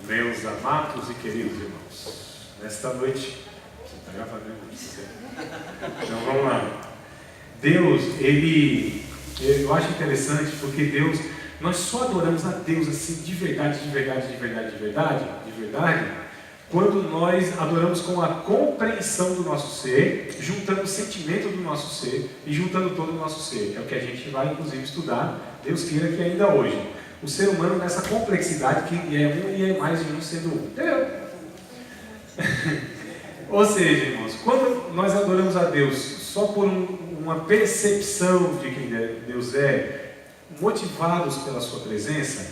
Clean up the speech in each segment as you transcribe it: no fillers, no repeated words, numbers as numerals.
Meus amados e queridos irmãos, nesta noite, você está gravando isso? Então vamos lá. Deus, eu acho interessante porque Deus, nós só adoramos a Deus assim de verdade, quando nós adoramos com a compreensão do nosso ser, juntando o sentimento do nosso ser e juntando todo o nosso ser. É o que a gente vai inclusive estudar, Deus queira que ainda hoje. O ser humano nessa complexidade que é um e é mais de um sendo um. Entendeu? Ou seja, irmãos, quando nós adoramos a Deus só por uma percepção de quem Deus é, motivados pela sua presença,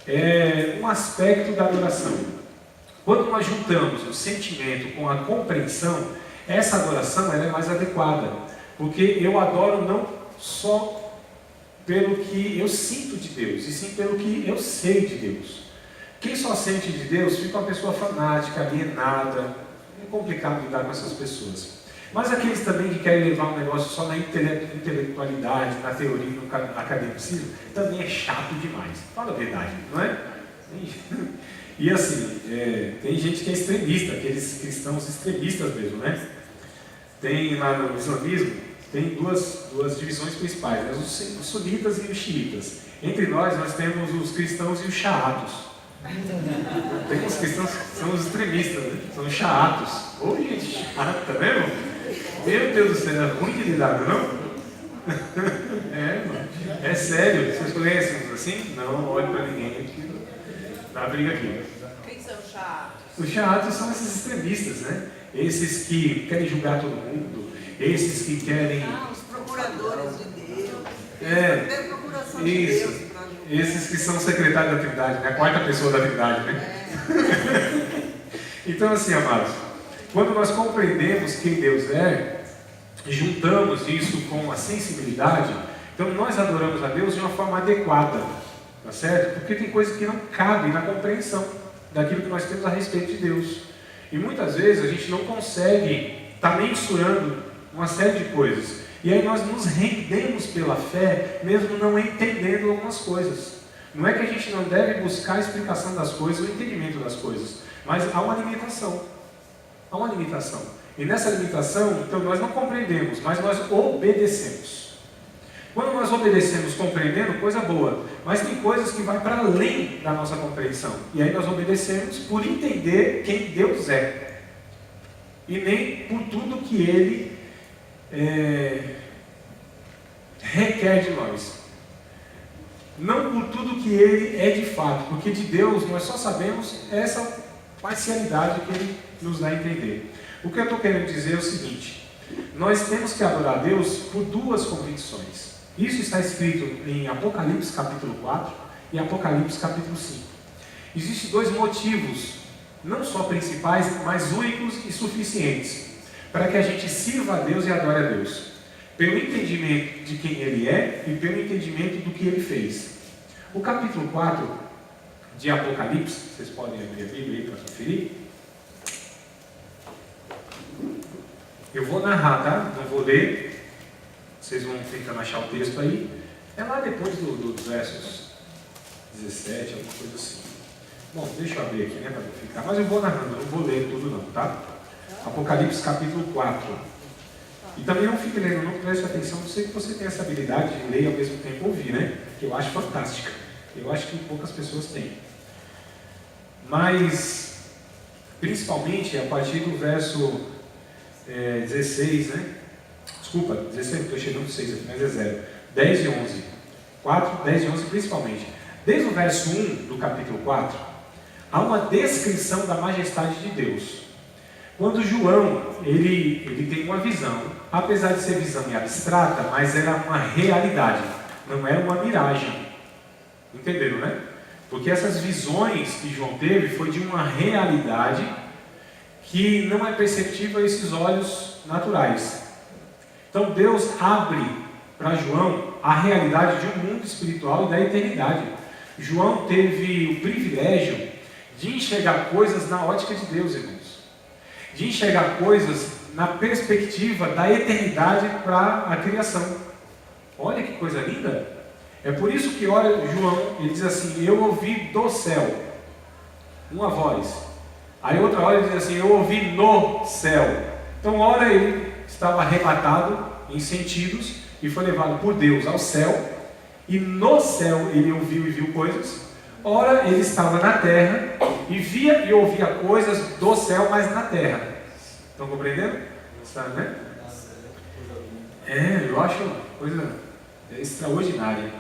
é um aspecto da adoração. Quando nós juntamos o sentimento com a compreensão, essa adoração ela é mais adequada, porque eu adoro não só pelo que eu sinto de Deus, e sim pelo que eu sei de Deus. Quem só sente de Deus fica uma pessoa fanática, alienada. É complicado lidar com essas pessoas. Mas aqueles também que querem levar um negócio só na intelectualidade, na teoria, no academicismo, também é chato demais. Fala a verdade, não é? E assim, tem gente que é extremista, aqueles cristãos extremistas mesmo, né? Tem lá no islamismo, tem duas divisões principais, né? Os sunitas e os xiitas. Entre nós temos os cristãos e os xaatos. Tem uns cristãos que são os extremistas, né? São os xaatos. Ô, gente chata, né, irmão? Meu Deus do céu, é ruim de lidar, não? Mano. É sério. Vocês conhecem uns assim? Não, olhe pra ninguém aqui. Dá briga aqui. Quem são os xaatos? Os xaatos são esses extremistas, né? Esses que querem julgar todo mundo. Esses que querem... os procuradores de Deus. Tem procuração de isso. Deus. Esses que são secretários da Trindade, né? A quarta pessoa da Trindade, né? Então assim, amados, quando nós compreendemos quem Deus é, juntamos isso com a sensibilidade, então nós adoramos a Deus de uma forma adequada, tá certo? Porque tem coisas que não cabem na compreensão daquilo que nós temos a respeito de Deus. E muitas vezes a gente não consegue estar mensurando uma série de coisas. E aí nós nos rendemos pela fé, mesmo não entendendo algumas coisas. Não é que a gente não deve buscar a explicação das coisas, o entendimento das coisas, mas há uma limitação. Há uma limitação. E nessa limitação, então nós não compreendemos, mas nós obedecemos. Quando nós obedecemos compreendendo, coisa boa, mas tem coisas que vai para além da nossa compreensão. E aí nós obedecemos por entender quem Deus é. E nem por tudo que Ele requer de nós. Não por tudo que Ele é de fato, porque de Deus nós só sabemos essa parcialidade que Ele nos dá a entender. O que eu estou querendo dizer é o seguinte: nós temos que adorar a Deus por duas convicções. Isso está escrito em Apocalipse capítulo 4 e Apocalipse capítulo 5. Existem dois motivos, não só principais, mas únicos e suficientes, para que a gente sirva a Deus e adore a Deus. Pelo entendimento de quem Ele é e pelo entendimento do que Ele fez. O capítulo 4 de Apocalipse, vocês podem abrir a Bíblia aí para conferir. Eu vou narrar, tá? Não vou ler. Vocês vão tentando achar o texto aí. É lá depois dos versos 17, alguma coisa assim. Bom, deixa eu abrir aqui, né, para não ficar. Mas eu vou narrando, eu não vou ler tudo não, tá? Apocalipse capítulo 4. E também não fique lendo, não preste atenção, não sei que você tem essa habilidade de ler e ao mesmo tempo ouvir, né? Que eu acho fantástica. Eu acho que poucas pessoas têm. Mas, principalmente a partir do verso 16, né? Desculpa, 16, estou chegando no 6 aqui, mas é 0. 10 e 11. 4, 10 e 11 principalmente. Desde o verso 1 do capítulo 4, há uma descrição da majestade de Deus. Quando João, ele tem uma visão, apesar de ser visão abstrata, mas era uma realidade, não era uma miragem. Entenderam, né? Porque essas visões que João teve foi de uma realidade que não é perceptível a esses olhos naturais. Então Deus abre para João a realidade de um mundo espiritual e da eternidade. João teve o privilégio de enxergar coisas na ótica de Deus, irmãos. De enxergar coisas na perspectiva da eternidade para a criação. Olha que coisa linda! É por isso que, olha, João, ele diz assim: eu ouvi do céu. uma voz. Aí outra hora ele diz assim, eu ouvi no céu. Então uma hora ele estava arrebatado em sentidos e foi levado por Deus ao céu, e no céu ele ouviu e viu coisas. Ora ele estava na terra e via e ouvia coisas do céu, mas na terra. Estão compreendendo? Sabe, né? Eu acho uma coisa extraordinária.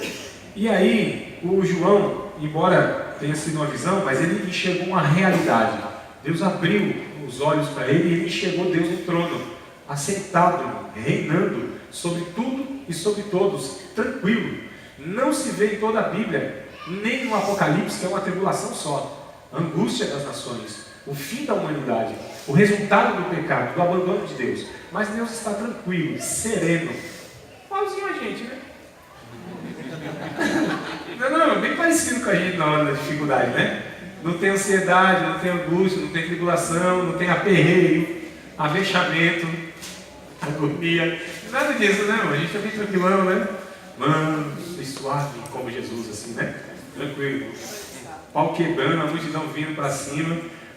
E aí o João, embora tenha sido uma visão, mas ele enxergou uma realidade. Deus abriu os olhos para ele e ele enxergou Deus no trono, assentado, reinando sobre tudo e sobre todos, tranquilo. Não se vê em toda a Bíblia, nem no Apocalipse, que é uma tribulação só, a angústia das nações, o fim da humanidade, o resultado do pecado, do abandono de Deus. Mas Deus está tranquilo, sereno, igualzinho a gente, né? Não, bem parecido com a gente na hora da dificuldade, né? Não tem ansiedade, não tem angústia, não tem tribulação, não tem aperreio, avexamento, agonia, nada disso, né? A gente é bem tranquilão, né? Mano, e suave como Jesus, assim, né? Tranquilo. Pau quebrando, a multidão vindo para cima,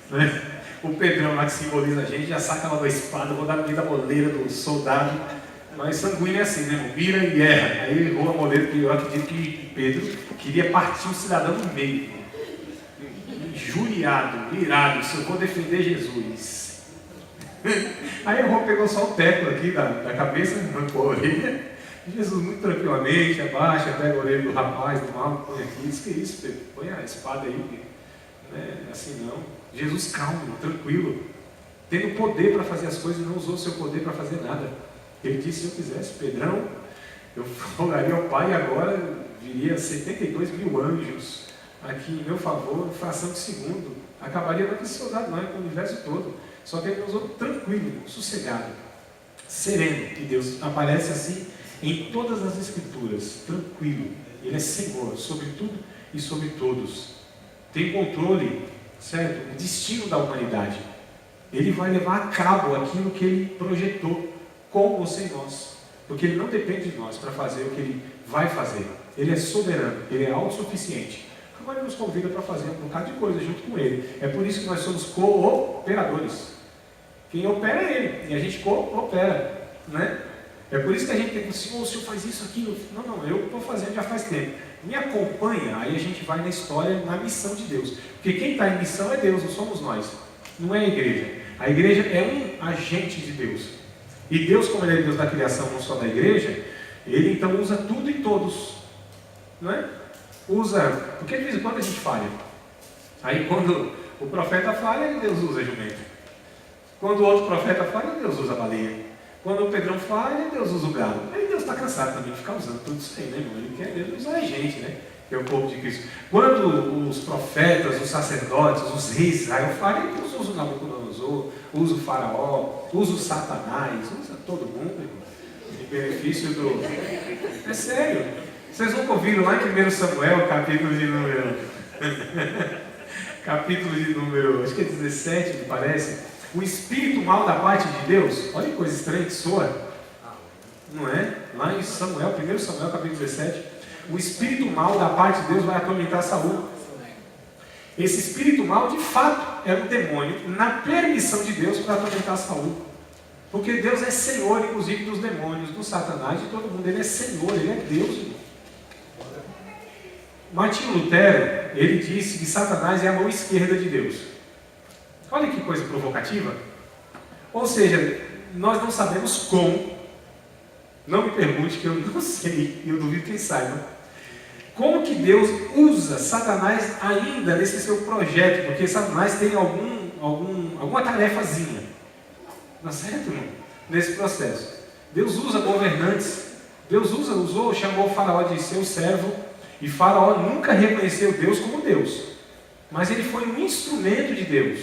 né? O Pedrão lá que simboliza a gente, já saca lá da espada, vou dar no meio da moleira do soldado. Mas sanguíneo é assim, né? Mira e erra. Aí errou a moleira, porque eu acredito que Pedro queria partir o cidadão no meio. Injuriado, irado, se eu for defender Jesus. Aí errou, pegou só o teco aqui da cabeça, arrancou a orelha. Jesus muito tranquilamente, abaixa, pega a orelha do rapaz, do mal, põe aqui, diz que é isso, Pedro? Põe a espada aí, né? Assim não. Jesus calmo, tranquilo, tendo poder para fazer as coisas, não usou o seu poder para fazer nada. Ele disse, se eu quisesse, Pedrão, eu rogaria ao Pai e agora viria 72 mil anjos aqui em meu favor, em fração de segundo. Acabaria naquele soldado, não é com o universo todo. Só que ele usou tranquilo, sossegado, sereno, que Deus aparece assim em todas as Escrituras, tranquilo. Ele é Senhor sobre tudo e sobre todos. Tem controle, certo? O destino da humanidade. Ele vai levar a cabo aquilo que ele projetou com ou sem nós. Porque ele não depende de nós para fazer o que ele vai fazer. Ele é soberano, ele é autossuficiente. Agora ele nos convida para fazer um bocado de coisa junto com ele. É por isso que nós somos cooperadores. Quem opera é ele, e a gente coopera, né? É por isso que a gente tem que dizer, o senhor faz isso, aquilo. Não, eu estou fazendo já faz tempo. Me acompanha, aí a gente vai na história, na missão de Deus. Porque quem está em missão é Deus, não somos nós. Não é a igreja. A igreja é um agente de Deus. E Deus, como ele é Deus da criação, não só da igreja, ele então usa tudo e todos. Não é? Usa, porque de vez em quando a gente falha. Aí quando o profeta falha, Deus usa jumento. Quando o outro profeta falha, Deus usa a baleia. Quando o Pedrão falha, Deus usa o galo. Aí Deus está cansado também de ficar usando tudo isso aí, né, irmão? Ele quer usar a gente, né? Que é o povo de Cristo. Quando os profetas, os sacerdotes, os reis de Israel falham, Deus usa o Nabucodonosor, usa o faraó, usa o Satanás, usa todo mundo, irmão. Em benefício do... É sério. Vocês nunca ouviram lá em 1 Samuel, capítulo de número... capítulo de número, acho que é 17, me parece. O espírito mal da parte de Deus, olha que coisa estranha que soa, não é? Lá em Samuel, 1 Samuel capítulo 17, o espírito mal da parte de Deus vai atormentar Saul. Esse espírito mal, de fato, era um demônio, na permissão de Deus para atormentar Saul. Porque Deus é Senhor, inclusive, dos demônios, do Satanás, de todo mundo. Ele é Senhor, Ele é Deus, irmão. Martinho Lutero, ele disse que Satanás é a mão esquerda de Deus. Olha que coisa provocativa. Ou seja, nós não sabemos como. Não me pergunte, que eu não sei, e eu duvido quem saiba. Como que Deus usa Satanás ainda nesse seu projeto? Porque Satanás tem alguma tarefazinha. Não é certo, irmão? Nesse processo. Deus usa governantes. Deus usou, chamou o faraó de seu servo. E faraó nunca reconheceu Deus como Deus. Mas ele foi um instrumento de Deus.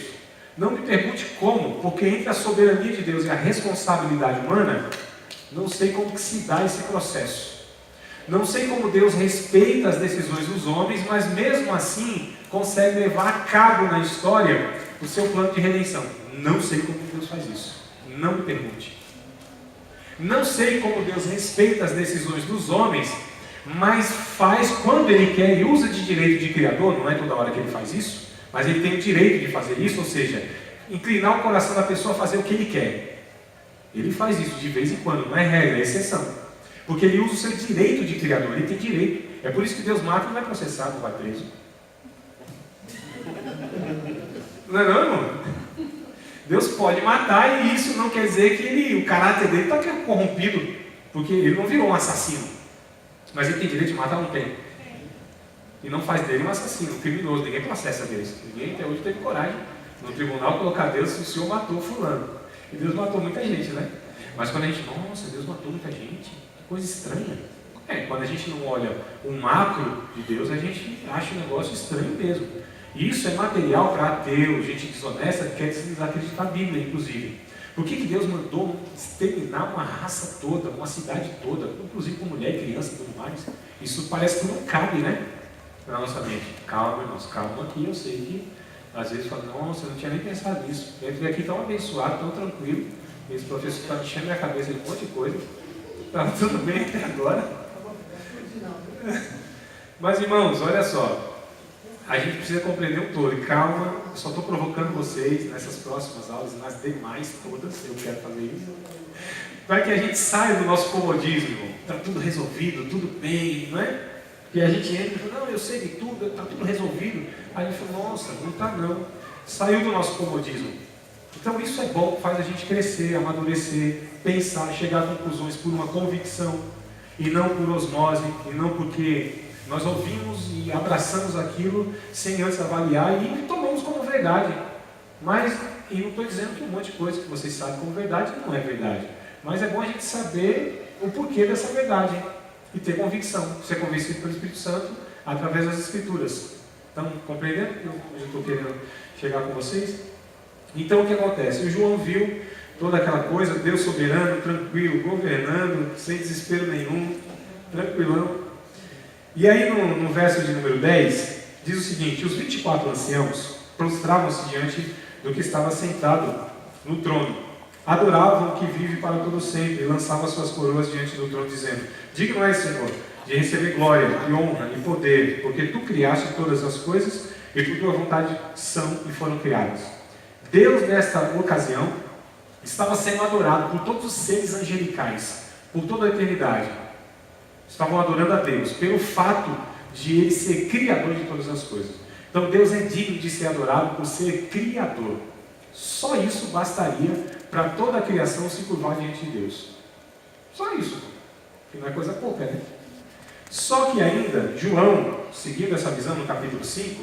Não me pergunte como, porque entre a soberania de Deus e a responsabilidade humana, não sei como que se dá esse processo. Não sei como Deus respeita as decisões dos homens, mas mesmo assim consegue levar a cabo na história o seu plano de redenção. Não sei como Deus faz isso. Não me pergunte. Não sei como Deus respeita as decisões dos homens, mas faz quando Ele quer e usa de direito de criador, não é toda hora que Ele faz isso, Mas ele tem o direito de fazer isso, ou seja, inclinar o coração da pessoa a fazer o que ele quer. Ele faz isso de vez em quando, não é regra, é exceção. Porque ele usa o seu direito de criador, ele tem direito. É por isso que Deus mata e não é processado, não vai preso. Não é não, irmão? Deus pode matar e isso não quer dizer que o caráter dele está corrompido, porque ele não virou um assassino. Mas ele tem direito de matar, não tem. E não faz dele um assassino, um criminoso. Ninguém processa Deus. Ninguém até hoje teve coragem no tribunal colocar Deus se o Senhor matou fulano. E Deus matou muita gente, né? Mas quando a gente, nossa, Deus matou muita gente, que coisa estranha. Quando a gente não olha o macro de Deus, a gente acha um negócio estranho mesmo. E isso é material para ateu, gente desonesta, que quer desacreditar a Bíblia, inclusive. Por que Deus mandou exterminar uma raça toda, uma cidade toda, inclusive com mulher e criança e tudo mais? Isso parece que não cabe, né? Na nossa mente. Calma, irmãos, calma aqui. Eu sei que às vezes fala, nossa, eu não tinha nem pensado nisso. Eu entrei aqui tão abençoado, tão tranquilo. Esse professor está enchendo minha cabeça de um monte de coisa. Estava tudo bem até agora. Mas, irmãos, olha só. A gente precisa compreender um todo. E calma, eu só estou provocando vocês nessas próximas aulas e nas demais todas. Eu quero fazer isso. Para que a gente saia do nosso comodismo, irmão. Está tudo resolvido, tudo bem, não é? E a gente entra e fala, não, eu sei de tudo, está tudo resolvido. Aí a gente fala, nossa, não está não. Saiu do nosso comodismo. Então isso é bom, faz a gente crescer, amadurecer, pensar, chegar a conclusões por uma convicção. E não por osmose, e não porque nós ouvimos e abraçamos aquilo sem antes avaliar e tomamos como verdade. Mas, e não estou dizendo que um monte de coisa que vocês sabem como verdade não é verdade. Mas é bom a gente saber o porquê dessa verdade. E ter convicção, ser convencido pelo Espírito Santo através das Escrituras. Então, compreendendo onde eu estou querendo chegar com vocês? Então, o que acontece? O João viu toda aquela coisa, Deus soberano, tranquilo, governando, sem desespero nenhum, tranquilão. E aí, no verso de número 10, diz o seguinte: os 24 anciãos prostravam-se diante do que estava sentado no trono. Adoravam o que vive para todo sempre e lançavam suas coroas diante do trono, dizendo: digno és, Senhor, de receber glória e honra e poder, porque tu criaste todas as coisas e por tua vontade são e foram criadas. Deus, nesta ocasião, estava sendo adorado por todos os seres angelicais, por toda a eternidade. Estavam adorando a Deus, pelo fato de Ele ser criador de todas as coisas. Então Deus é digno de ser adorado por ser criador. Só isso bastaria para toda a criação se curvar diante de Deus. Só isso. Que não é coisa pouca, né? Só que ainda, João, seguindo essa visão no capítulo 5,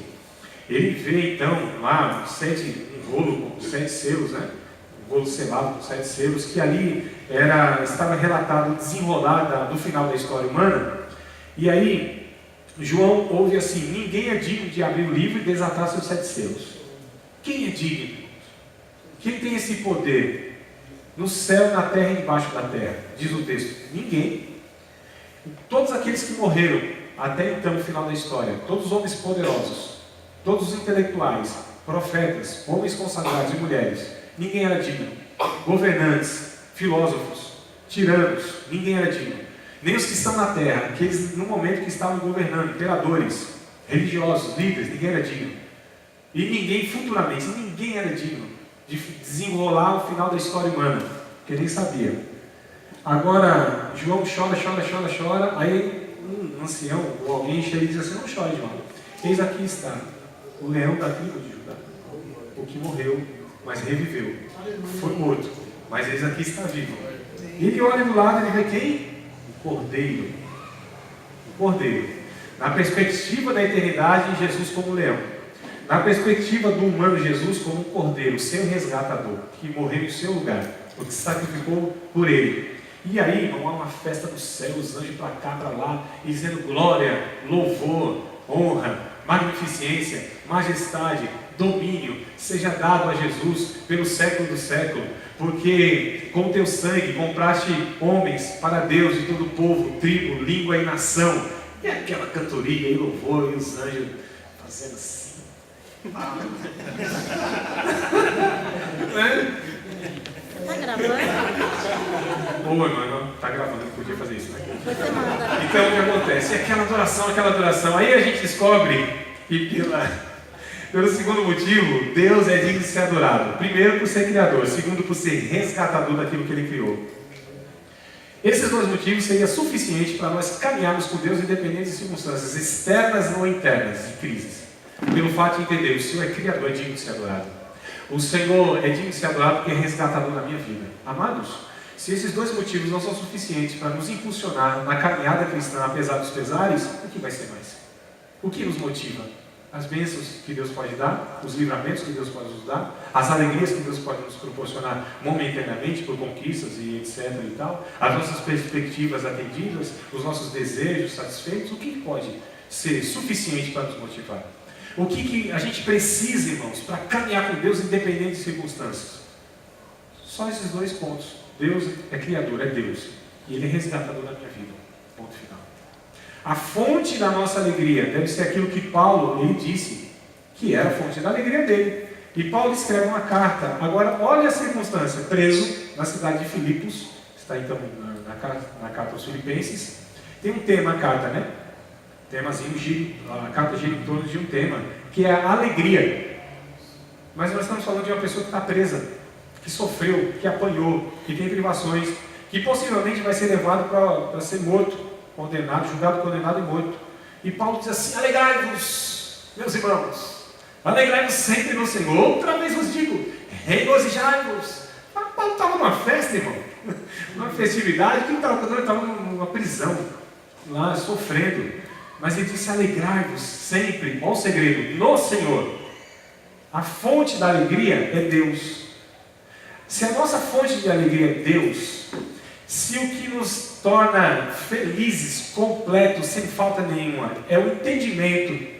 ele vê então lá um rolo com 7 selos, né? Um rolo selado com 7 selos, que ali estava relatado o desenrolar do final da história humana. E aí, João ouve assim: ninguém é digno de abrir o livro e desatar seus 7 selos. Quem é digno? Quem tem esse poder? No céu, na terra e debaixo da terra, diz o texto. Ninguém. Todos aqueles que morreram até então, no final da história, todos os homens poderosos, todos os intelectuais, profetas, homens consagrados e mulheres, ninguém era digno. Governantes, filósofos, tiranos, ninguém era digno. Nem os que estão na terra, aqueles no momento que estavam governando, imperadores, religiosos, líderes, ninguém era digno. E ninguém futuramente, ninguém era digno de desenrolar o final da história humana, porque nem sabia. Agora, João chora, aí um ancião ou alguém chega e diz assim: não chore, João, eis aqui está o leão da tribo de Judá, o que morreu, mas reviveu, foi morto, mas eis aqui está vivo. E ele olha do lado e ele vê quem? O Cordeiro. O Cordeiro. Na perspectiva da eternidade, Jesus como leão. Na perspectiva do humano, Jesus como um cordeiro, seu resgatador, que morreu em seu lugar, porque se sacrificou por ele. E aí, irmão, há uma festa do céu, os anjos para cá, para lá, e dizendo glória, louvor, honra, magnificência, majestade, domínio, seja dado a Jesus pelo século do século, porque com teu sangue compraste homens para Deus de todo o povo, tribo, língua e nação. E aquela cantoria e louvor, e os anjos fazendo assim. Tá gravando? Oi, mano, tá gravando, eu podia fazer isso, né? Você manda. Então o que acontece? Aquela adoração, aí a gente descobre que Pelo segundo motivo, Deus é digno de ser adorado. Primeiro, por ser criador. Segundo, por ser resgatador daquilo que Ele criou. Esses dois motivos seriam suficientes para nós caminharmos com Deus independente de circunstâncias externas ou internas, de crises. Pelo fato de entender, o Senhor é criador, é digno de ser adorado. O Senhor é digno de ser adorado porque é resgatador na minha vida. Amados, se esses dois motivos não são suficientes para nos impulsionar na caminhada cristã, apesar dos pesares, o que vai ser mais? O que nos motiva? As bênçãos que Deus pode dar, os livramentos que Deus pode nos dar, as alegrias que Deus pode nos proporcionar momentaneamente por conquistas e etc. e tal, as nossas perspectivas atendidas, os nossos desejos satisfeitos, o que pode ser suficiente para nos motivar? O que a gente precisa, irmãos, para caminhar com Deus independente de circunstâncias? Só esses dois pontos. Deus é criador, é Deus. E Ele é resgatador da minha vida. Ponto final. A fonte da nossa alegria deve ser aquilo que Paulo, ele disse, que era a fonte da alegria dele. E Paulo escreve uma carta. Agora, olha a circunstância. Preso na cidade de Filipos, está então na carta aos Filipenses. Tem um tema a carta, né? A carta gira em torno de um tema, que é a alegria. Mas nós estamos falando de uma pessoa que está presa, que sofreu, que apanhou, que tem privações, que possivelmente vai ser levado para ser morto, condenado, julgado, condenado e morto. E Paulo diz assim: alegrai-vos, meus irmãos, alegrai-vos sempre no Senhor. Outra vez vos digo, regozijai-vos. Paulo estava numa festa, irmão, numa festividade. O que ele estava fazendo? Ele estava numa prisão, lá sofrendo. Mas ele disse: alegrai-vos sempre. Qual o segredo? No Senhor. A fonte da alegria é Deus. Se a nossa fonte de alegria é Deus, se o que nos torna felizes, completos, sem falta nenhuma, é o entendimento.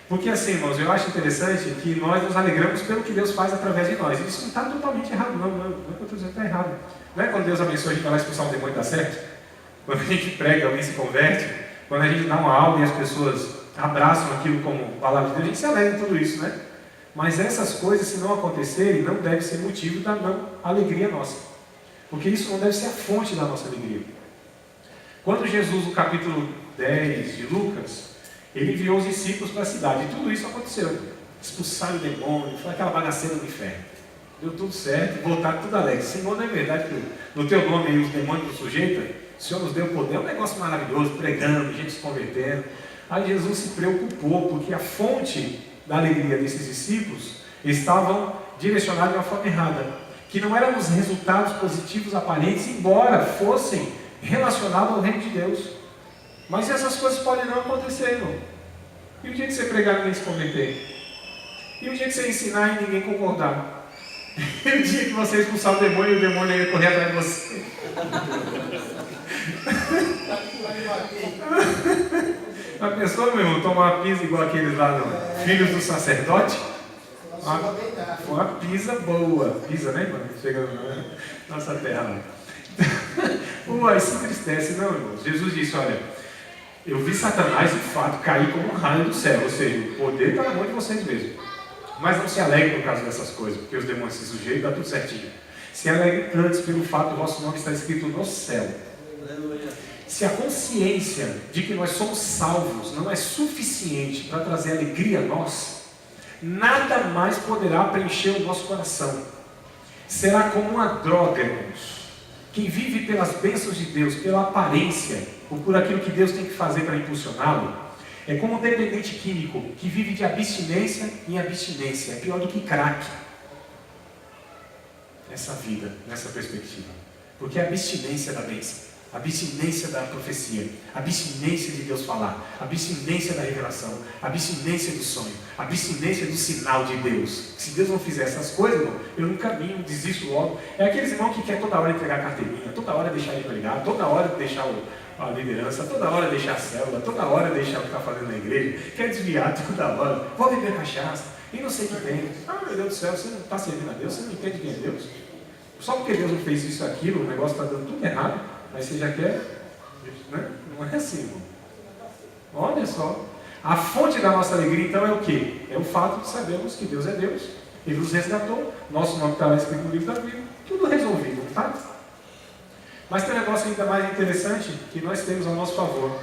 Porque assim, irmãos, eu acho interessante que nós nos alegramos pelo que Deus faz através de nós. Isso não está totalmente errado, não é que eu estou dizendo que está errado. Não é quando Deus abençoa a gente vai lá expulsar um demônio e dá certo? Quando a gente prega, alguém se converte, quando a gente dá uma aula e as pessoas abraçam aquilo como palavra de Deus, a gente se alegra em tudo isso, né? Mas essas coisas, se não acontecerem, não deve ser motivo da não alegria nossa. Porque isso não deve ser a fonte da nossa alegria. Quando Jesus, no capítulo 10 de Lucas, ele enviou os discípulos para a cidade, e tudo isso aconteceu. Expulsaram o demônio, foi aquela bagaceira do inferno. Deu tudo certo, voltaram tudo alegre. Senhor, não é verdade que no teu nome aí os demônios nos sujeitam? O Senhor nos deu poder, é um negócio maravilhoso, pregando, gente se convertendo. Aí Jesus se preocupou, porque a fonte da alegria desses discípulos estavam direcionados de uma forma errada, que não eram os resultados positivos aparentes, embora fossem relacionados ao reino de Deus. Mas essas coisas podem não acontecer, irmão. E o dia que você pregar e ninguém se converter? E o dia que você ensinar e ninguém concordar? E o dia que você expulsar o demônio e o demônio ia correr atrás de você? A pessoa, meu irmão, tomar uma pizza igual aqueles lá no Filhos do Sacerdote? Foi uma pizza boa. Pizza, né, irmão? Chega na nossa terra lá. Uai, isso entristece, não, irmão. Jesus disse: olha, eu vi Satanás de fato cair como um raio do céu. Ou seja, o poder está na mão de vocês mesmos. Mas não se alegre por causa dessas coisas, porque os demônios se sujeitam e dá tudo certinho. Se alegre antes pelo fato do vosso nome estar escrito no céu. Se a consciência de que nós somos salvos não é suficiente para trazer alegria a nós, nada mais poderá preencher o nosso coração. Será como uma droga, irmãos. Quem vive pelas bênçãos de Deus, pela aparência, ou por aquilo que Deus tem que fazer para impulsioná-lo, é como um dependente químico que vive de abstinência em abstinência. É pior do que crack. Essa vida, nessa perspectiva. Porque é a abstinência da bênção. A abstinência da profecia, a abstinência de Deus falar, a abstinência da revelação, a abstinência do sonho, a abstinência do sinal de Deus. Se Deus não fizer essas coisas, irmão, eu não caminho, desisto logo. É aqueles irmãos que querem toda hora entregar a carteirinha, toda hora deixar ele pregar, toda hora deixar a liderança, toda hora deixar a célula, toda hora deixar o que está fazendo na igreja, quer desviar toda hora, vou beber cachaça, e não sei o que tem. Ah, meu Deus do céu, você não está servindo a Deus, você não entende quem é Deus. Só porque Deus não fez isso e aquilo, o negócio está dando tudo errado. Mas você já quer, né? Não é assim, irmão. Olha só. A fonte da nossa alegria, então, é o quê? É o fato de sabermos que Deus é Deus. Ele nos resgatou. Nosso nome está lá escrito no livro da Bíblia. Tudo resolvido, tá? Mas tem um negócio ainda mais interessante que nós temos ao nosso favor.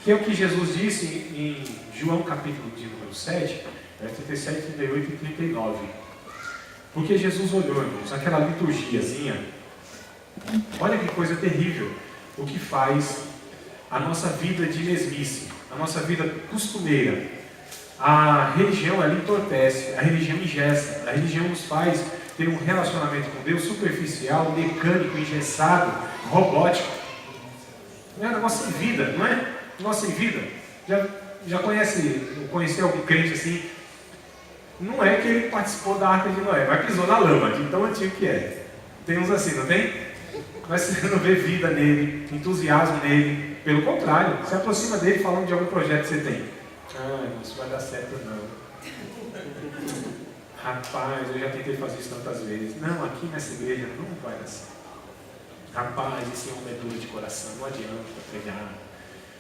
que é o que Jesus disse em João capítulo de número 7, 37, 38 e 39. Porque Jesus olhou, irmãos, aquela liturgiazinha, olha que coisa terrível, o que faz a nossa vida de mesmice, a nossa vida costumeira. A religião, ela entorpece, a religião engessa, a religião nos faz ter um relacionamento com Deus superficial, mecânico, engessado, robótico. Não é um negócio sem vida, não é? Um negócio sem vida. Já conheceu algum crente assim? Não é que ele participou da Arca de Noé, mas pisou na lama, de tão antigo que é. Tem uns assim, não tem? Mas você não vê vida nele, entusiasmo nele. Pelo contrário, se aproxima dele falando de algum projeto que você tem. Não, isso vai dar certo não. Rapaz, eu já tentei fazer isso tantas vezes. Não, aqui nessa igreja não vai dar certo. Rapaz, esse homem é duro de coração, não adianta pregar.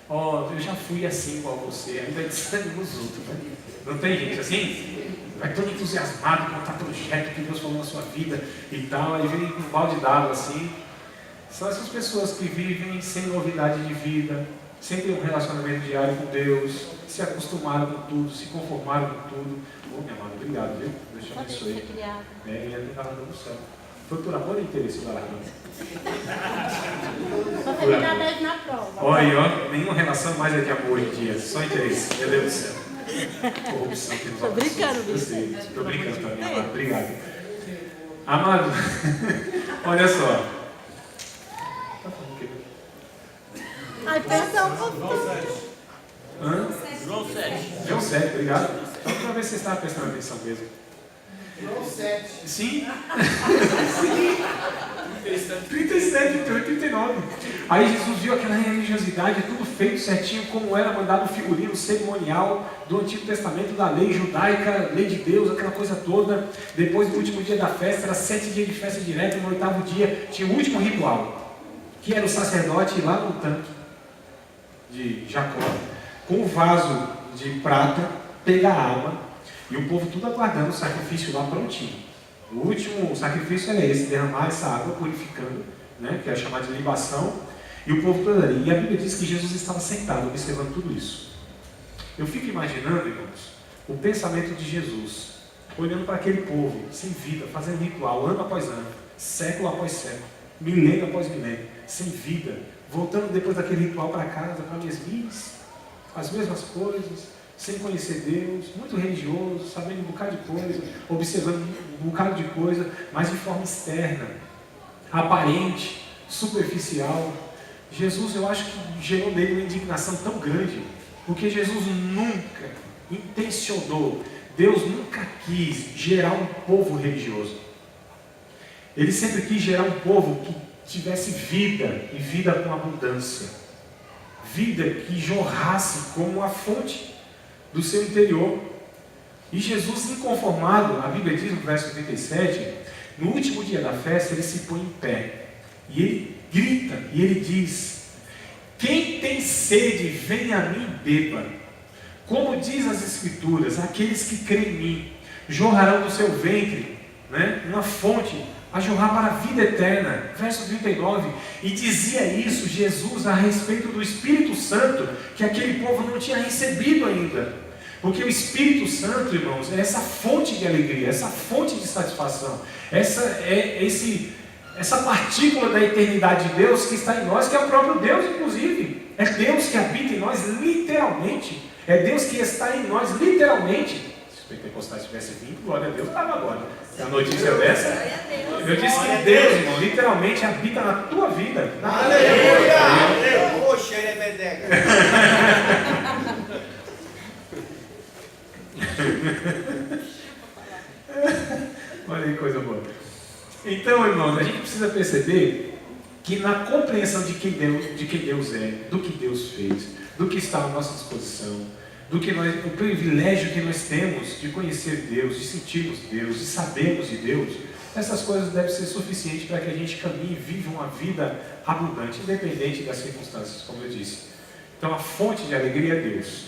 Eu já fui assim igual você, ainda desanima os outros. Né? Não tem gente assim? Vai todo entusiasmado, contar projeto que Deus falou na sua vida e tal, aí vem com um balde d'água assim. São essas pessoas que vivem sem novidade de vida, sem ter um relacionamento diário com Deus, se acostumaram com tudo, se conformaram com tudo. Minha amada, obrigado, viu? Deixa eu abençoe. Ele ia tentar no céu. Foi por amor e interesse da largada. Você me dá 10 na prova. Olha, nenhuma relação mais é de amor hoje em dia, só interesse. Meu Deus do céu. Corrupção que nos Tô brincando, viu? Estou brincando também, amado. Obrigado. Amado, olha só. Ai, perdão, Hã? João 7. João 7, obrigado. Só para ver se você estava prestando atenção mesmo. João 7. Sim. 37, 38, 39. Aí Jesus viu aquela religiosidade, tudo feito certinho, como era mandado o figurino cerimonial do Antigo Testamento, da lei judaica, lei de Deus, aquela coisa toda. Depois do último dia da festa, era 7 dias de festa direta, no 8º dia tinha o último ritual, que era o sacerdote ir lá no tanque de Jacó, com o vaso de prata, pegar água, e o povo tudo aguardando o sacrifício lá prontinho. O último sacrifício era esse, derramar essa água purificando, né, que é chamado de libação, e o povo todo ali. E a Bíblia diz que Jesus estava sentado observando tudo isso. Eu fico imaginando, irmãos, o pensamento de Jesus, olhando para aquele povo, sem vida, fazendo ritual, ano após ano, século após século, milênio após milênio, sem vida, voltando depois daquele ritual para casa, para a mesmice, as mesmas coisas, sem conhecer Deus, muito religioso, sabendo um bocado de coisa, observando um bocado de coisa, mas de forma externa, aparente, superficial. Jesus, eu acho que gerou nele uma indignação tão grande, porque Jesus nunca intencionou, Deus nunca quis gerar um povo religioso. Ele sempre quis gerar um povo que tivesse vida, e vida com abundância. Vida que jorrasse como a fonte do seu interior. E Jesus, inconformado, a Bíblia diz no verso 37, no último dia da festa, ele se põe em pé. E ele grita, e ele diz: quem tem sede, venha a mim e beba. Como diz as Escrituras, aqueles que creem em mim, jorrarão do seu ventre, né, uma fonte a jorrar para a vida eterna. Verso 39, e dizia isso Jesus a respeito do Espírito Santo, que aquele povo não tinha recebido ainda, porque o Espírito Santo, irmãos, é essa fonte de alegria, essa fonte de satisfação, essa partícula da eternidade de Deus que está em nós, que é o próprio Deus, inclusive. É Deus que habita em nós literalmente, é Deus que está em nós literalmente. Se os pentecostais tivessem vindo, glória a Deus, estava agora. A notícia dessa, eu disse que Deus, irmão, literalmente habita na tua vida. Aleluia! Poxa, ele é bedega. Olha aí, coisa boa. Então, irmãos, a gente precisa perceber que na compreensão de quem Deus é, do que Deus fez, do que está à nossa disposição, o privilégio que nós temos de conhecer Deus, de sentirmos Deus, de sabermos de Deus, essas coisas devem ser suficientes para que a gente caminhe e viva uma vida abundante, independente das circunstâncias, como eu disse. Então a fonte de alegria é Deus.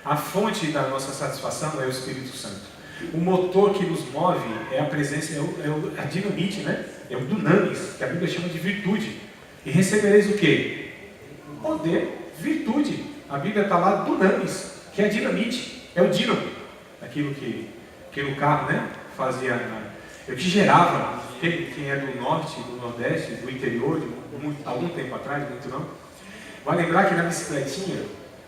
A fonte da nossa satisfação é o Espírito Santo. O motor que nos move é a presença, é a dinamite, né? É o dunamis, que a Bíblia chama de virtude. E recebereis o quê? Poder, virtude. A Bíblia está lá dunamis, que é dinamite, é o dínamo, aquilo que no carro, né, fazia, que gerava, quem é do norte, do nordeste, do interior, algum tempo atrás, muito não, vai lembrar que na bicicletinha,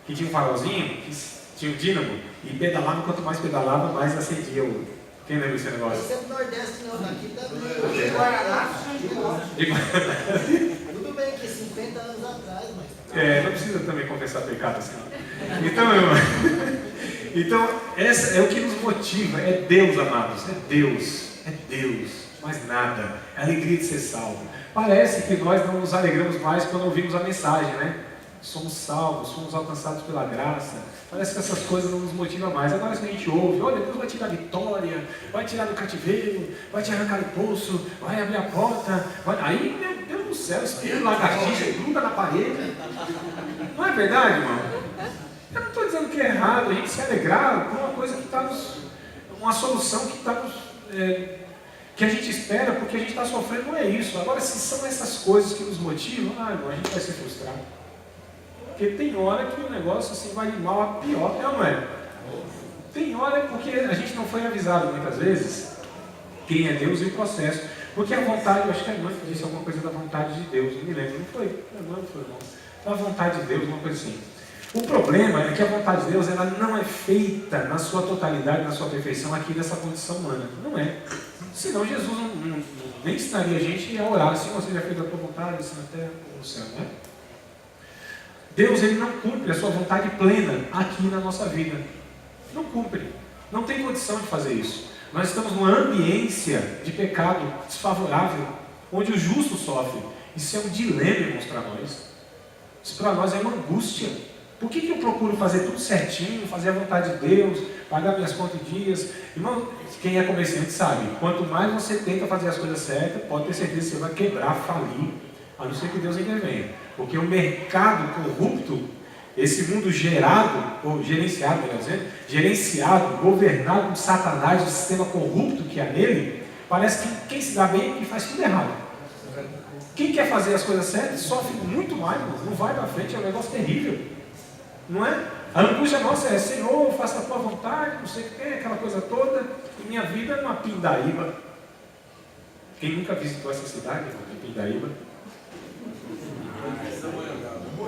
que tinha um farolzinho, que tinha um dínamo, e pedalava, quanto mais pedalava, mais acendia o... Quem lembra desse negócio? Esse é do Nordeste, não, daqui também. Tudo bem que 50 anos atrás, mas... Não precisa também confessar pecado assim. Então, essa é o que nos motiva, é Deus, amados, é Deus, mais nada, é a alegria de ser salvo. Parece que nós não nos alegramos mais quando ouvimos a mensagem, né? Somos salvos, somos alcançados pela graça. Parece que essas coisas não nos motivam mais. Agora que a gente ouve, olha, Deus vai te dar vitória, vai tirar do cativeiro, vai te arrancar do poço, vai abrir a porta. Aí, meu Deus do céu, espírito lagartixa gruda na parede. Não é verdade, irmão? Eu não estou dizendo que é errado a gente se alegrar com uma coisa que está nos... uma solução que está nos... que a gente espera porque a gente está sofrendo, não é isso. Agora, se são essas coisas que nos motivam, irmão, a gente vai se frustrar. Porque tem hora que o negócio assim vai de mal a pior, não é? Tem hora porque a gente não foi avisado muitas vezes quem é Deus e o processo. Porque a vontade, eu acho que a mãe disse alguma coisa da vontade de Deus, não me lembro, não foi? Não foi, não. Da vontade de Deus, uma coisa assim. O problema é que a vontade de Deus ela não é feita na sua totalidade, na sua perfeição aqui nessa condição humana. Não é. Senão Jesus nem ensinaria a gente a orar, Senhor, seja feita a tua vontade, assim na terra como no céu, não é? Deus ele não cumpre a sua vontade plena aqui na nossa vida. Não cumpre. Não tem condição de fazer isso. Nós estamos numa ambiência de pecado desfavorável, onde o justo sofre. Isso é um dilema, irmãos, para nós. Isso para nós é uma angústia. Por que eu procuro fazer tudo certinho, fazer a vontade de Deus, pagar minhas contas em dias? Irmão, quem é comerciante sabe, quanto mais você tenta fazer as coisas certas, pode ter certeza que você vai quebrar, falir, a não ser que Deus intervenha. Porque o mercado corrupto, esse mundo gerado, ou gerenciado, melhor dizendo, gerenciado, governado por Satanás, o sistema corrupto que há nele, parece que quem se dá bem é quem faz tudo errado. Quem quer fazer as coisas certas sofre muito mais, não vai para frente, é um negócio terrível. Não é? A angústia nossa é, Senhor, faça a tua vontade, não sei o que tem, aquela coisa toda, e minha vida é uma pindaíba. Quem nunca visitou essa cidade, de Pindaíba?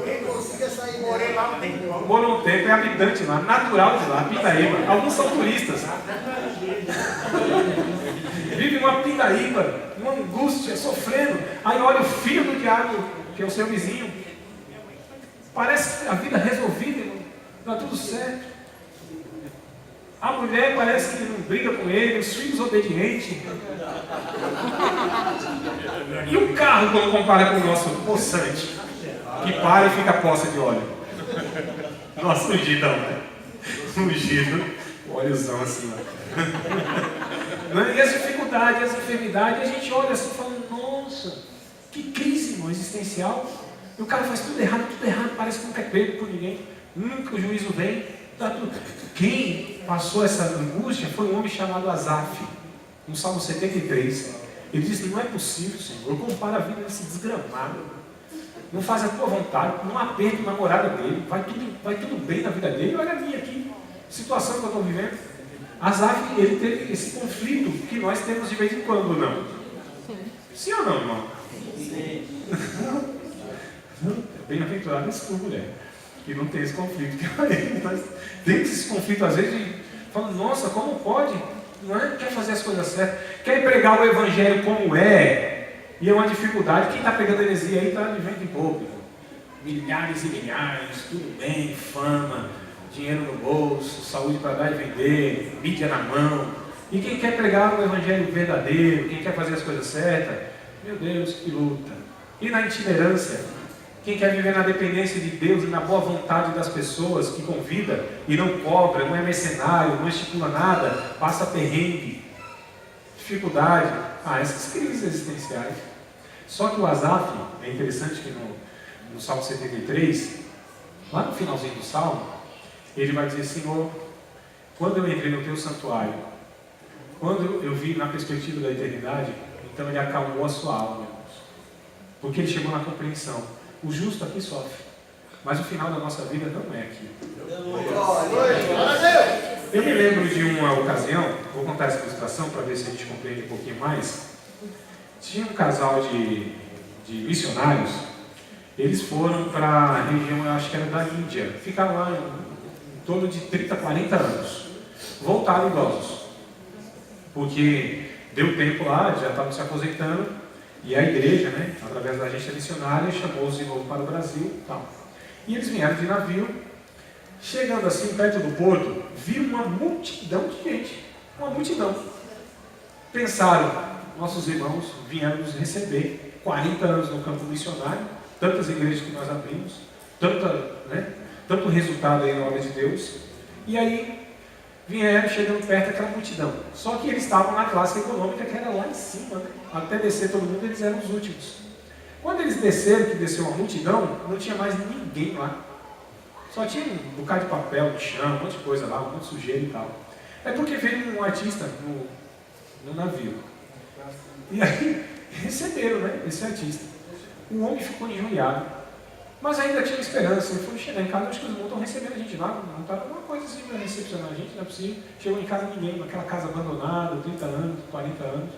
Quem consiga sair Morei lá um tempo. Morou um tempo, é habitante lá, natural de lá, Pindaíba. Alguns são turistas. Vive uma Pindaíba, uma angústia, sofrendo. Aí olha o filho do diabo, que é o seu vizinho. Parece a vida resolvida, irmão. Está tudo certo. A mulher parece que não briga com ele, os filhos obedientes. E o carro, quando compara com o nosso poçante, que para e fica poça de óleo. Nossa, ungidão, né? Ungido, óleozão assim, ó. E as dificuldades, as enfermidades, a gente olha assim e fala, nossa, que crise, irmão, existencial. E o cara faz tudo errado, parece que nunca é pego por ninguém. Nunca o juízo vem. Tá tudo. Quem passou essa angústia foi um homem chamado Asaf, no Salmo 73. Ele disse, não é possível, Senhor, eu comparo a vida desse desgramado. Não faz a tua vontade, não aperta a namorada dele, vai tudo bem na vida dele. Olha a minha aqui, situação que eu estou vivendo. Asaf, ele teve esse conflito que nós temos de vez em quando, não? Sim ou não, irmão? Sim. Bem-aventurado esse povo, mulher, que não tem esse conflito. Mas tem esse conflito, às vezes, de falar, nossa, como pode? Não é? Quer fazer as coisas certas, quer pregar o evangelho como é, e é uma dificuldade. Quem está pegando heresia aí está de vento em pouco. Milhares e milhares, tudo bem, fama, dinheiro no bolso, saúde para dar e vender, mídia na mão. E quem quer pregar o evangelho verdadeiro, quem quer fazer as coisas certas, meu Deus, que luta. E na itinerância, quem quer viver na dependência de Deus e na boa vontade das pessoas que convida e não cobra, não é mercenário, não estipula nada, passa perrengue, dificuldade, essas crises existenciais. Só que o Asaf, é interessante que no Salmo 73, lá no finalzinho do Salmo, ele vai dizer, Senhor, quando eu entrei no teu santuário, quando eu vi na perspectiva da eternidade, então ele acalmou a sua alma, irmãos, porque ele chegou na compreensão. O justo aqui sofre. Mas o final da nossa vida não é aqui. Glória a Deus. Eu me lembro de uma ocasião, vou contar essa ilustração para ver se a gente compreende um pouquinho mais. Tinha um casal de missionários, eles foram para a região, eu acho que era da Índia, ficaram lá em torno de 30, 40 anos. Voltaram idosos, porque deu tempo lá, já estavam se aposentando, e a igreja, né, através da agência missionária, chamou-os de novo para o Brasil e tal. E eles vieram de navio, chegando assim perto do porto, viram uma multidão de gente, uma multidão. Pensaram, nossos irmãos vieram nos receber, 40 anos no campo missionário, tantas igrejas que nós abrimos, tanto resultado aí na obra de Deus, e aí vieram chegando perto daquela multidão. Só que eles estavam na classe econômica que era lá em cima, né? Até descer todo mundo, eles eram os últimos. Quando eles desceram, que desceu uma multidão, não tinha mais ninguém lá. Só tinha um bocado de papel no chão, um monte de coisa lá, um monte de sujeira e tal. É porque veio um artista no navio. E aí receberam, né, esse artista. O homem ficou injuriado, mas ainda tinha esperança. Ele foi chegar em casa, acho que os irmãos estão recebendo a gente lá, montaram alguma coisa assim para recepcionar a gente, não é possível. Chegou em casa ninguém, naquela casa abandonada, 30 anos, 40 anos.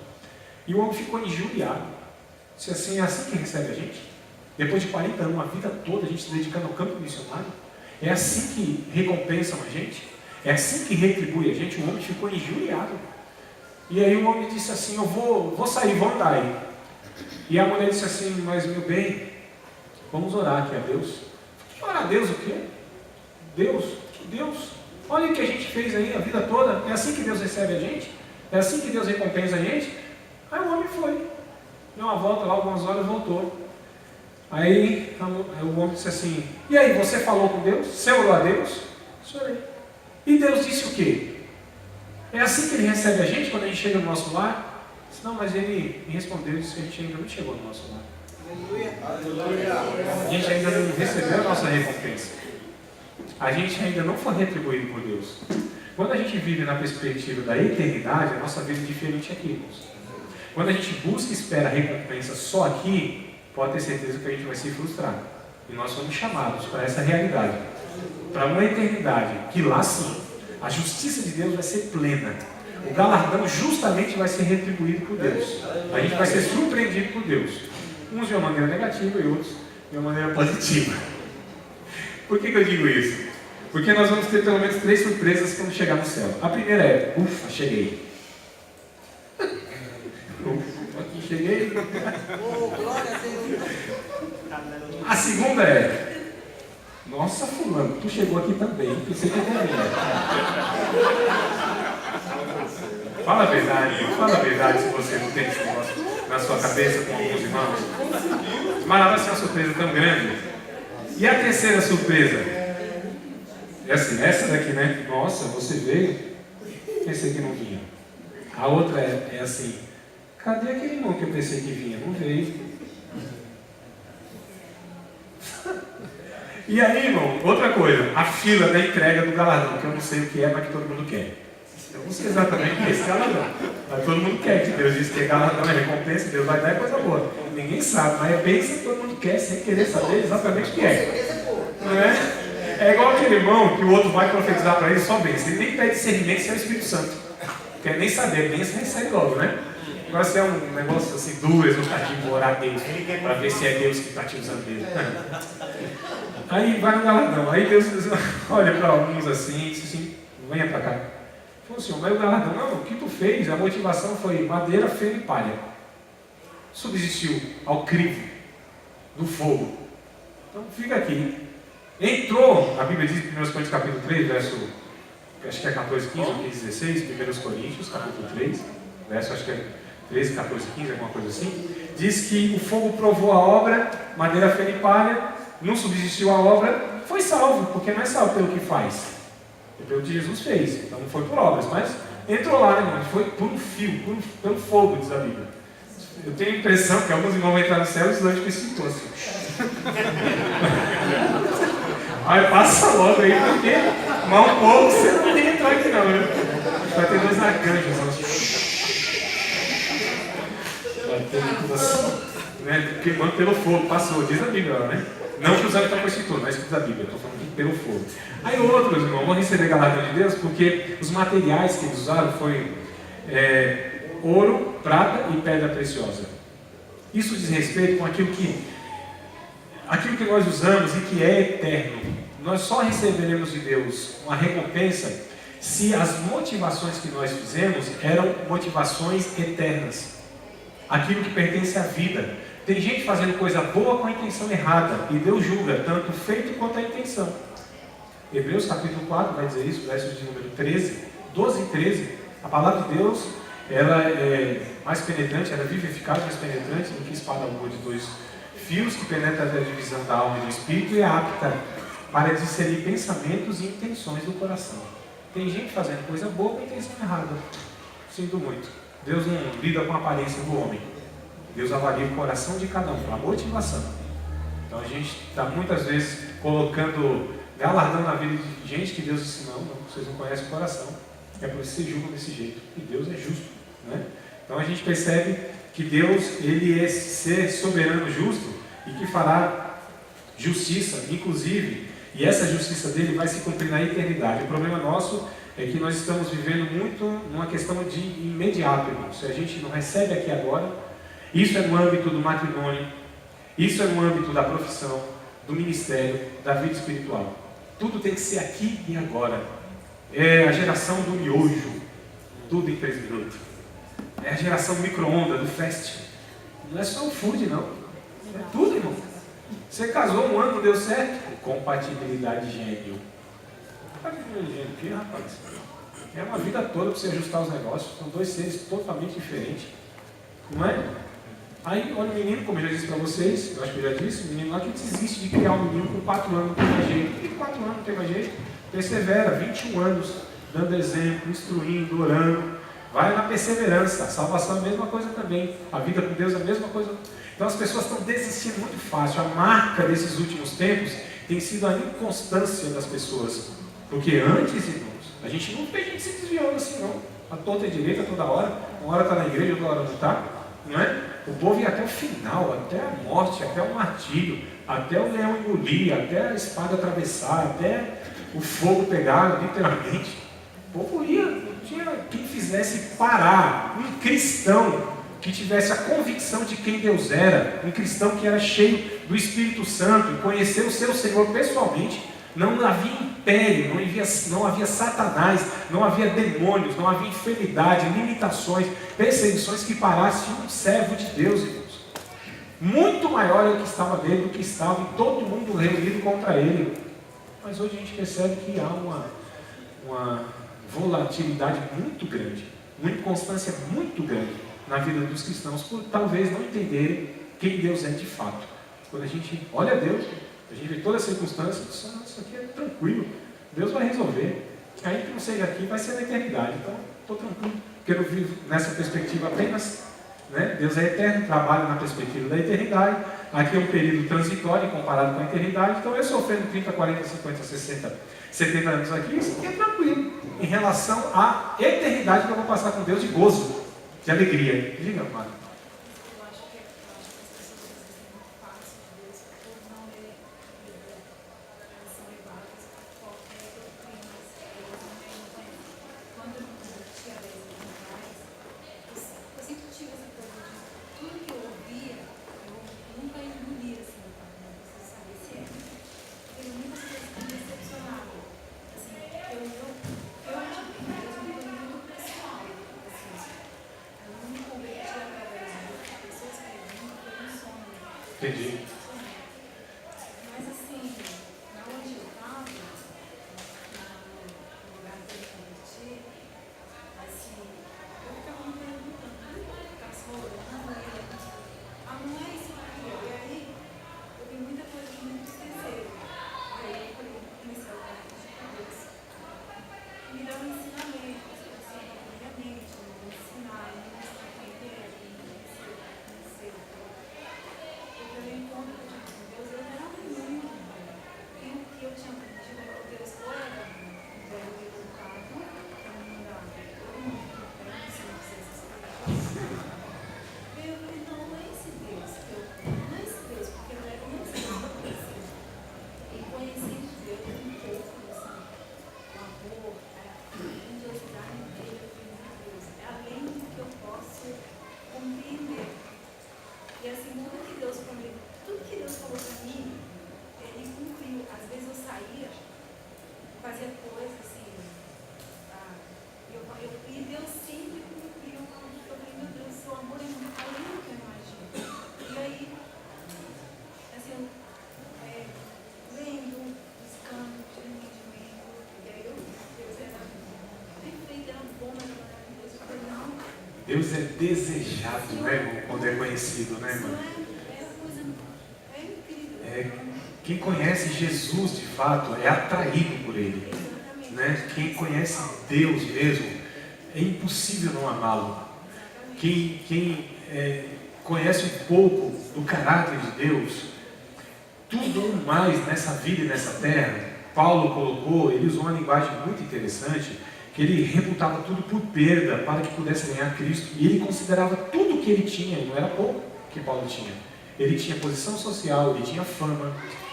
E o homem ficou injuriado. Disse assim, é assim que recebe a gente? Depois de 40 anos, uma vida toda, a gente se dedicando ao campo missionário? É assim que recompensam a gente? É assim que retribui a gente? O homem ficou injuriado. E aí o homem disse assim, eu vou sair, vou andar aí. E a mulher disse assim, mas meu bem, vamos orar aqui a Deus. Orar a Deus o quê? Deus, olha o que a gente fez aí a vida toda. É assim que Deus recebe a gente? É assim que Deus recompensa a gente? Aí o homem foi. Deu uma volta lá, algumas horas, voltou. Aí o homem disse assim, e aí, você falou com Deus? Você orou a Deus? Chorei. E Deus disse o quê? É assim que Ele recebe a gente quando a gente chega no nosso lar? Disse, não, mas Ele me respondeu e disse que a gente ainda não chegou no nosso lar. A gente ainda não recebeu a nossa recompensa. A gente ainda não foi retribuído por Deus. Quando a gente vive na perspectiva da eternidade, a nossa vida é diferente aqui, irmãos. Quando a gente busca e espera a recompensa só aqui, pode ter certeza que a gente vai se frustrar. E nós somos chamados para essa realidade, para uma eternidade, que lá sim, a justiça de Deus vai ser plena. O galardão justamente vai ser retribuído por Deus. A gente vai ser surpreendido por Deus. Uns de uma maneira negativa e outros de uma maneira positiva. Por que eu digo isso? Porque nós vamos ter pelo menos 3 surpresas quando chegar no céu. A primeira é, ufa, cheguei. Aqui cheguei. Glória a Deus. A segunda é, nossa fulano, tu chegou aqui também, pensei que eu ia. Fala a verdade se você não tem esse negócio na sua cabeça com alguns irmãos. Mas ela vai ser uma surpresa tão grande. E a terceira surpresa? É assim, essa daqui, né? Nossa, você veio? Pensei que não vinha. A outra é assim, cadê aquele irmão que eu pensei que vinha? Não veio. E aí, irmão, outra coisa, a fila da entrega do galardão, que eu não sei o que é, mas que todo mundo quer. Eu não sei exatamente o que é esse galardão, mas todo mundo quer, que Deus disse que é galardão, é recompensa, Deus vai dar é coisa boa. Ninguém sabe, mas é bênção que todo mundo quer, sem querer saber exatamente o que é. Não é? É igual aquele irmão que o outro vai profetizar para ele só bênção. Ele nem pede discernimento se é o Espírito Santo. Quer nem saber, bênção recebe logo, né? Agora se é um negócio assim duro, exaustivo, orar a Deus, para ver se é Deus que está te usando mesmo. Aí vai no galardão, aí Deus olha para alguns assim e diz assim, venha para cá. Falou assim, mas o galardão, não, o que tu fez, a motivação foi madeira, feno e palha. Subsistiu ao crivo do fogo. Então fica aqui. Entrou, a Bíblia diz em 1 Coríntios capítulo 3, verso, acho que é 14, 15 ou 15, 16, 1 Coríntios capítulo 3, verso acho que é 13, 14, 15, alguma coisa assim, diz que o fogo provou a obra, madeira, feno e palha, não subsistiu a obra, foi salvo, porque não é salvo pelo que faz, é pelo que Jesus fez, então não foi por obras, mas entrou lá, né, irmão? Foi por um fio, pelo fogo, diz a Bíblia. Eu tenho a impressão que alguns irmãos vão entrar no céu e os anjos com esse cinto assim. Aí passa logo aí, porque mal um pouco você não tem que entrar aqui não, né? Vai ter 2 arcanjos, vai ter tudo assim, né? Queimando pelo fogo, passou, diz a Bíblia, né? Não que os anjos estão com esse tudo, não é escrito da Bíblia, eu estou falando pelo fogo. Aí outros, irmãos, vão receber galardão de Deus porque os materiais que eles usaram foi ouro, prata e pedra preciosa. Isso diz respeito com aquilo que nós usamos e que é eterno. Nós só receberemos de Deus uma recompensa se as motivações que nós fizemos eram motivações eternas. Aquilo que pertence à vida. Tem gente fazendo coisa boa com a intenção errada e Deus julga tanto o feito quanto a intenção. Hebreus capítulo 4 vai dizer isso, versos de número 12 e 13. A palavra de Deus, ela é mais penetrante, ela é viva e eficaz, mais penetrante do que espada aguda de 2 fios, que penetra até a divisão da alma e do espírito e é apta para discernir pensamentos e intenções do coração. Tem gente fazendo coisa boa com a intenção errada. Sinto muito. Deus não lida com a aparência do homem. Deus avalia o coração de cada um, a motivação. Então a gente está muitas vezes colocando galardão na vida de gente que Deus disse, não, vocês não conhecem o coração. É por isso que vocês julgam desse jeito. E Deus é justo, né? Então a gente percebe que Deus, ele é ser soberano justo e que fará justiça, inclusive, e essa justiça dele vai se cumprir na eternidade. O problema nosso é que nós estamos vivendo muito numa questão de imediato, irmão. Se a gente não recebe aqui agora, isso é no âmbito do matrimônio, isso é no âmbito da profissão, do ministério, da vida espiritual. Tudo tem que ser aqui e agora. É a geração do miojo, tudo em 3 minutos. É a geração micro-ondas, do fast. Não é só o food, não. É tudo, irmão. Você casou um ano, não deu certo? Compatibilidade gênio. Compatibilidade gênio, o que, rapaz? É uma vida toda para você ajustar os negócios. São 2 seres totalmente diferentes. Não é? Aí, olha o menino, como eu já disse para vocês, eu acho que eu já disse, o menino lá que desiste de criar um menino com 4 anos, não tem mais jeito. Por que 4 anos não tem mais jeito? Persevera, 21 anos, dando exemplo, instruindo, orando. Vai na perseverança. A salvação é a mesma coisa também. A vida com Deus é a mesma coisa. Então as pessoas estão desistindo muito fácil. A marca desses últimos tempos tem sido a inconstância das pessoas. Porque antes, irmãos, a gente não tem gente se desviando assim, não. A torta é direita toda hora. Uma hora está na igreja, outra hora não está. Não é? O povo ia até o final, até a morte, até o martírio, até o leão engolir, até a espada atravessar, até o fogo pegar, literalmente. O povo ia, não tinha quem fizesse parar. Um cristão que tivesse a convicção de quem Deus era, um cristão que era cheio do Espírito Santo, e conheceu o seu Senhor pessoalmente. Não havia império, não havia Satanás, não havia demônios, não havia enfermidade, limitações, perseguições que parassem um servo de Deus, irmãos. Muito maior é o que estava nele do que estava e todo mundo reunido contra ele. Mas hoje a gente percebe que há uma volatilidade muito grande, uma inconstância muito grande na vida dos cristãos, por talvez não entenderem quem Deus é de fato. Quando a gente olha a Deus, a gente vê toda a circunstância, isso aqui é tranquilo, Deus vai resolver. Ainda que não seja aqui, vai ser na eternidade. Então, estou tranquilo, porque eu não vivo nessa perspectiva apenas, né? Deus é eterno, trabalha na perspectiva da eternidade. Aqui é um período transitório comparado com a eternidade. Então, eu sofrendo 30, 40, 50, 60, 70 anos aqui, isso aqui é tranquilo em relação à eternidade que eu vou passar com Deus de gozo, de alegria. Diga, amado. Entendi. Mas assim, na onde eu estava, no lugar que eu me converti, assim, eu ficava me perguntando, ficava se rolando, não é isso aqui, e aí eu vi muita coisa que me entristeceu. E aí eu comecei a orar de Deus, e me deu um ensinamento, assim, na minha mente, me ensinar, me mostrar quem ele é, me conhecer. Eu encontro com Deus, eu era muito bom. E o que eu tinha aprendido é que Deus era um velho educado, para me mandar todo mundo que não precisa dizer essas coisas. Eu falei, não é esse Deus que eu não é esse Deus, porque eu era esse Deus que eu preciso. Deus é desejado, né, irmão? Quando é conhecido, né, irmão? É incrível. Quem conhece Jesus de fato é atraído por Ele, né? Quem conhece Deus mesmo, é impossível não amá-lo. Quem conhece um pouco do caráter de Deus, tudo mais nessa vida e nessa terra, Paulo colocou, ele usou uma linguagem muito interessante, que ele reputava tudo por perda para que pudesse ganhar Cristo. E ele considerava tudo que ele tinha, e não era pouco que Paulo tinha. Ele tinha posição social, ele tinha fama,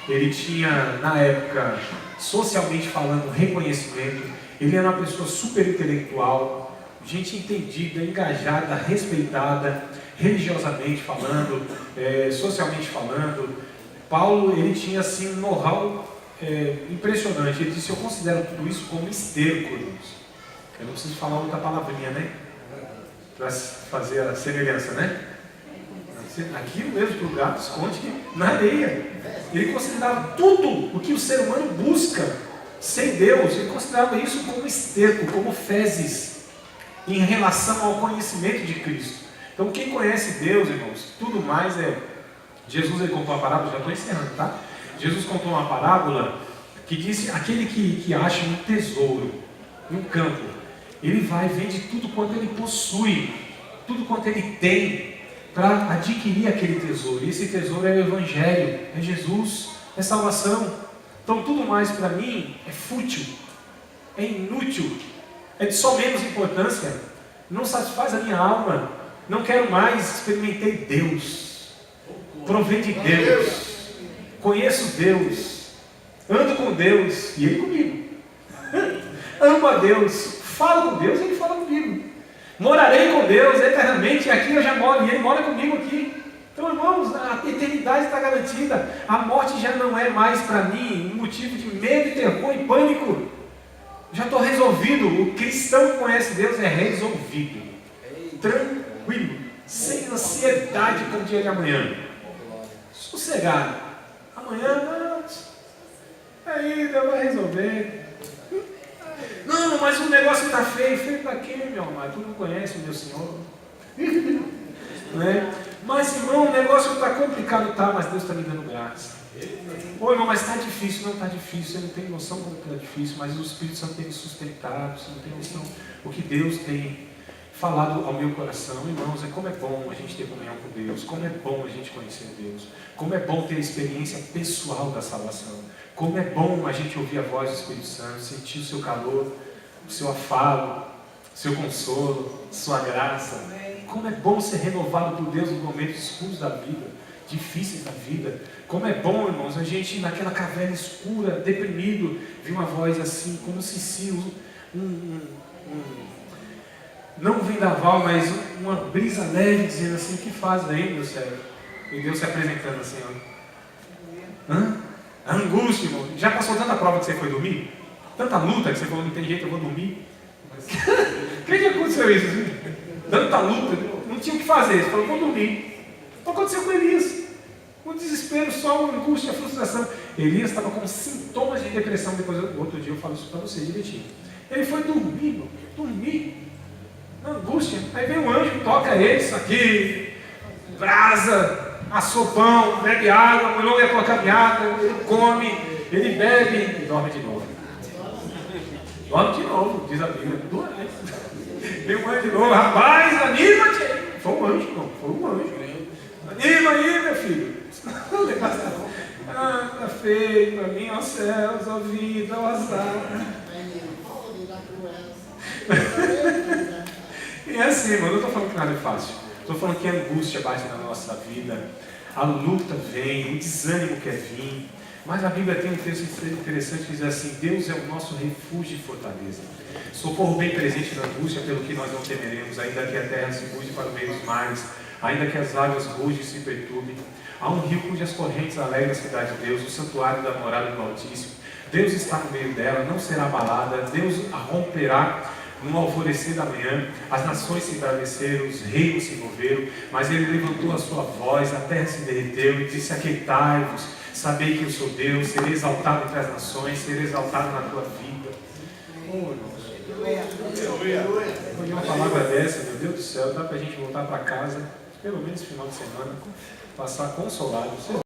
ele tinha, na época, socialmente falando, reconhecimento. Ele era uma pessoa super intelectual, gente entendida, engajada, respeitada, religiosamente falando, socialmente falando. Paulo, ele tinha assim um know-how impressionante. Ele disse: eu considero tudo isso como esterco, irmãos. Eu não preciso falar outra palavrinha, né? Para fazer a semelhança, né? Aqui o mesmo que o gato esconde na areia. Ele considerava tudo o que o ser humano busca sem Deus, ele considerava isso como esterco, como fezes, em relação ao conhecimento de Cristo. Então quem conhece Deus, irmãos, tudo mais Jesus, ele contou uma parábola, já estou encerrando, tá? Jesus contou uma parábola que disse: aquele que acha um tesouro em um campo, ele vai, vende tudo quanto ele possui, tudo quanto ele tem, para adquirir aquele tesouro. E esse tesouro é o Evangelho, é Jesus, é salvação. Então tudo mais para mim é fútil, é inútil, é de só menos importância, não satisfaz a minha alma, não quero mais. Experimentei Deus, provei de Deus, conheço Deus, ando com Deus e Ele comigo, amo a Deus, falo com Deus e Ele fala comigo, morarei com Deus eternamente, e aqui eu já moro e Ele mora comigo aqui. Então, irmãos, a eternidade está garantida. A morte já não é mais para mim um motivo de medo, terror e pânico. Já estou resolvido. O cristão que conhece Deus é resolvido, tranquilo, sem ansiedade com o dia de amanhã, sossegado. Amanhã, não, aí Deus vai resolver. Não, mas o negócio está feio. Feio para quê, meu amado? Tu não conhece o meu Senhor? Né? Mas, irmão, o negócio está complicado, tá? Mas Deus está me dando graça. Ô, irmão, mas está difícil. Não está difícil, você não tem noção como está difícil, mas o Espírito Santo tem me sustentado. Você não tem noção o que Deus tem falado ao meu coração. Irmãos, como é bom a gente ter comunhão com Deus, como é bom a gente conhecer Deus, como é bom ter a experiência pessoal da salvação, como é bom a gente ouvir a voz do Espírito Santo, sentir o seu calor, o seu afago, o seu consolo, sua graça. Como é bom ser renovado por Deus nos momentos escuros da vida, difíceis da vida. Como é bom, irmãos, a gente naquela caverna escura, deprimido, vir uma voz assim, como se não um vendaval, mas uma brisa leve, dizendo assim: o que faz aí, meu servo? E Deus se apresentando assim, ó. A angústia, irmão. Já passou tanta prova que você foi dormir? Tanta luta que você falou: não tem jeito, eu vou dormir. Que dia aconteceu isso? Assim? Tanta luta, não tinha o que fazer. Você falou: vou dormir. O que aconteceu com Elias? O desespero, só a angústia, a frustração. Elias estava com sintomas de depressão. Depois, outro dia eu falo isso para você direitinho. Ele foi dormir, irmão. Dormir. Angústia. Aí vem um anjo, toca ele, isso aqui, brasa, assou pão, bebe água, a mulher ia colocar água, ele come, ele bebe e dorme de novo. Dorme de novo, diz a Bíblia. Vem um anjo de novo: rapaz, anima-te. Foi um anjo, não, foi um anjo. Anima aí, meu filho. Tá feio para mim, ó céus, ó vida, ó azar. E é assim, mano, eu não estou falando que nada é fácil. Estou falando que a angústia bate na nossa vida, a luta vem, o desânimo quer vir. Mas a Bíblia tem um texto interessante que diz assim: Deus é o nosso refúgio e fortaleza, socorro bem presente na angústia, pelo que nós não temeremos, ainda que a terra se mude para o meio dos mares, ainda que as águas rugem e se perturbem. Há um rio cujas correntes alegram a cidade de Deus, o santuário da morada do Altíssimo. Deus está no meio dela, não será abalada. Deus a romperá no alvorecer da manhã. As nações se embraveceram, os reinos se moveram, mas ele levantou a sua voz, a terra se derreteu e disse: aquietai-vos, sabei que eu sou Deus, serei exaltado entre as nações, serei exaltado na tua vida. Oh, irmãos. ouvir uma palavra dessa, meu Deus do céu, dá para a gente voltar para casa, pelo menos no final de semana, passar consolado.